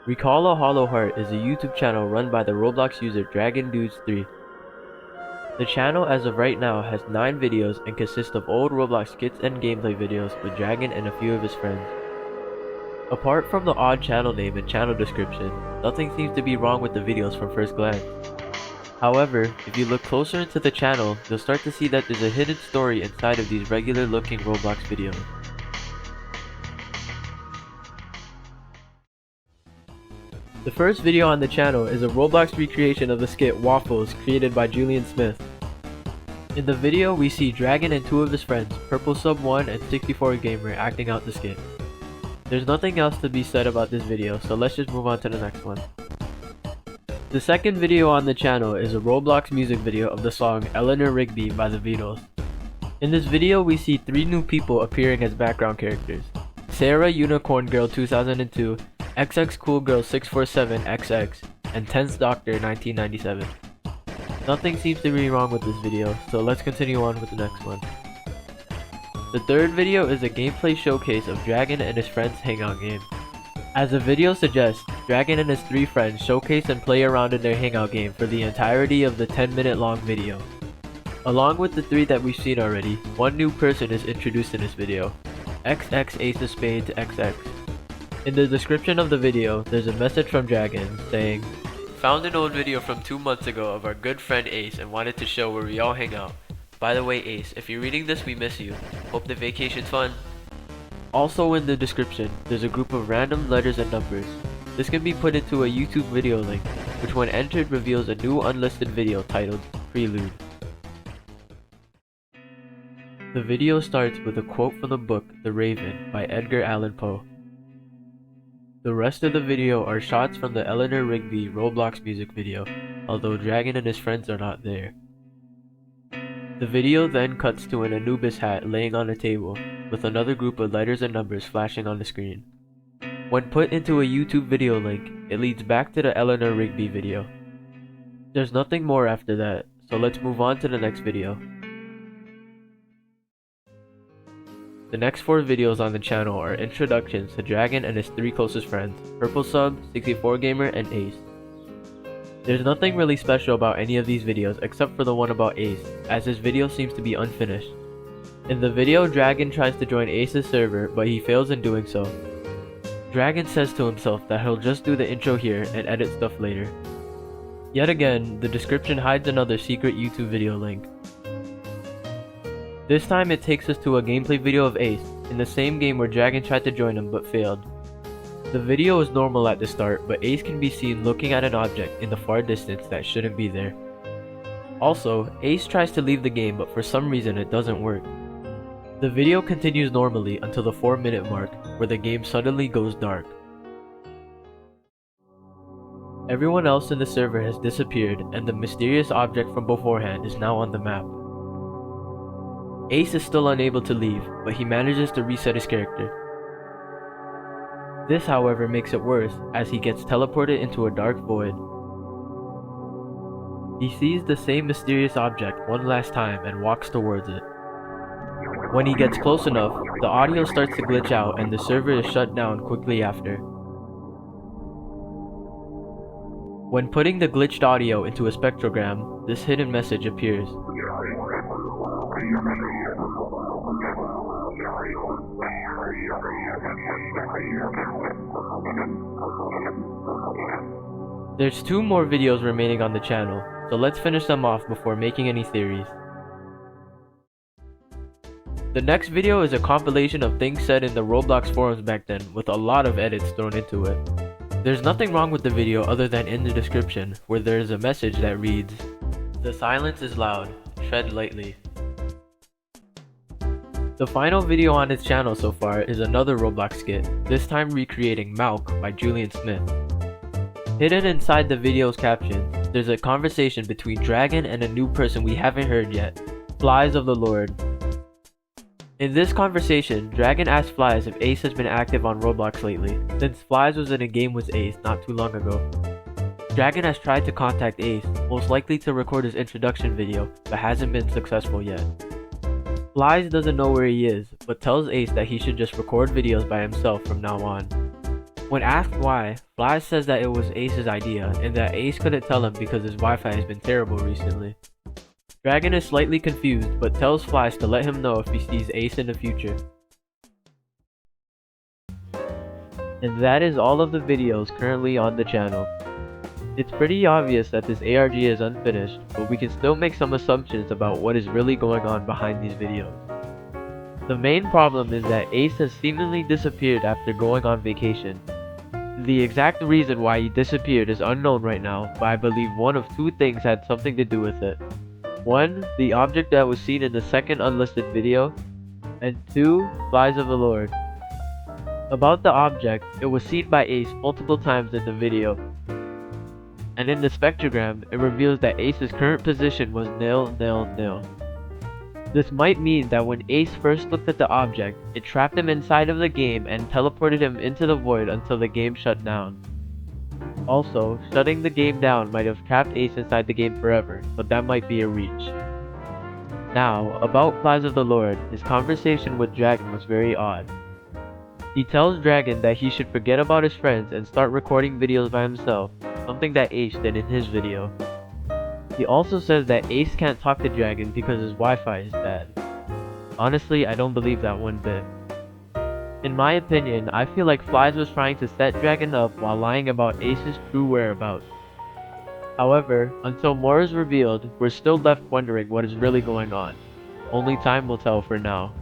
RecallAHollowHeart is a YouTube channel run by the Roblox user DragonDudes3. The channel as of right now has 9 videos and consists of old Roblox skits and gameplay videos with Dragon and a few of his friends. Apart from the odd channel name and channel description, nothing seems to be wrong with the videos from first glance. However, if you look closer into the channel, you'll start to see that there's a hidden story inside of these regular looking Roblox videos. The first video on the channel is a Roblox recreation of the skit Waffles created by Julian Smith. In the video, we see Dragon and 2 of his friends, PurpleSub1 and 64Gamer, acting out the skit. There's nothing else to be said about this video, so let's just move on to the next one. The second video on the channel is a Roblox music video of the song Eleanor Rigby by the Beatles. In this video, we see 3 new people appearing as background characters: Sarah Unicorn Girl 2002, XX Cool Girl 647XX, and Tense Doctor 1997. Nothing seems to be wrong with this video, so let's continue on with the next one. The third video is a gameplay showcase of Dragon and his friends hangout game. As the video suggests, Dragon and his 3 friends showcase and play around in their hangout game for the entirety of the 10-minute long video. Along with the 3 that we've seen already, 1 new person is introduced in this video: XX Ace of Spades XX. In the description of the video, there's a message from Dragon saying, "Found an old video from 2 months ago of our good friend Ace and wanted to show where we all hang out. By the way, Ace, if you're reading this, we miss you. Hope the vacation's fun." Also in the description, there's a group of random letters and numbers. This can be put into a YouTube video link, which when entered reveals a new unlisted video titled Prelude. The video starts with a quote from the book The Raven by Edgar Allan Poe. The rest of the video are shots from the Eleanor Rigby Roblox music video, although Dragon and his friends are not there. The video then cuts to an Anubis hat laying on a table, with another group of letters and numbers flashing on the screen. When put into a YouTube video link, it leads back to the Eleanor Rigby video. There's nothing more after that, so let's move on to the next video. The next 4 videos on the channel are introductions to Dragon and his 3 closest friends, PurpleSub, 64Gamer, and Ace. There's nothing really special about any of these videos except for the one about Ace, as his video seems to be unfinished. In the video, Dragon tries to join Ace's server, but he fails in doing so. Dragon says to himself that he'll just do the intro here and edit stuff later. Yet again, the description hides another secret YouTube video link. This time it takes us to a gameplay video of Ace, in the same game where Dragon tried to join him but failed. The video is normal at the start, but Ace can be seen looking at an object in the far distance that shouldn't be there. Also, Ace tries to leave the game, but for some reason it doesn't work. The video continues normally until the 4-minute mark, where the game suddenly goes dark. Everyone else in the server has disappeared, and the mysterious object from beforehand is now on the map. Ace is still unable to leave, but he manages to reset his character. This, however, makes it worse, as he gets teleported into a dark void. He sees the same mysterious object one last time and walks towards it. When he gets close enough, the audio starts to glitch out and the server is shut down quickly after. When putting the glitched audio into a spectrogram, this hidden message appears. There's 2 more videos remaining on the channel, so let's finish them off before making any theories. The next video is a compilation of things said in the Roblox forums back then, with a lot of edits thrown into it. There's nothing wrong with the video other than in the description, where there is a message that reads, "The silence is loud, tread lightly." The final video on his channel so far is another Roblox skit, this time recreating Malk by Julian Smith. Hidden inside the video's captions, there's a conversation between Dragon and a new person we haven't heard yet, Flies of the Lord. In this conversation, Dragon asks Flies if Ace has been active on Roblox lately, since Flies was in a game with Ace not too long ago. Dragon has tried to contact Ace, most likely to record his introduction video, but hasn't been successful yet. Flies doesn't know where he is, but tells Ace that he should just record videos by himself from now on. When asked why, Fly says that it was Ace's idea and that Ace couldn't tell him because his Wi-Fi has been terrible recently. Dragon is slightly confused but tells Flies to let him know if he sees Ace in the future. And that is all of the videos currently on the channel. It's pretty obvious that this ARG is unfinished, but we can still make some assumptions about what is really going on behind these videos. The main problem is that Ace has seemingly disappeared after going on vacation. The exact reason why he disappeared is unknown right now, but I believe one of two things had something to do with it. 1. The object that was seen in the second unlisted video, and 2. Flies of the Lord. About the object, it was seen by Ace multiple times in the video, and in the spectrogram, it reveals that Ace's current position was 000. This might mean that when Ace first looked at the object, it trapped him inside of the game and teleported him into the void until the game shut down. Also, shutting the game down might have trapped Ace inside the game forever, so that might be a reach. Now, about Flies of the Lord, his conversation with Dragon was very odd. He tells Dragon that he should forget about his friends and start recording videos by himself, something that Ace did in his video. He also says that Ace can't talk to Dragon because his Wi-Fi is bad. Honestly, I don't believe that one bit. In my opinion, I feel like Flies was trying to set Dragon up while lying about Ace's true whereabouts. However, until more is revealed, we're still left wondering what is really going on. Only time will tell for now.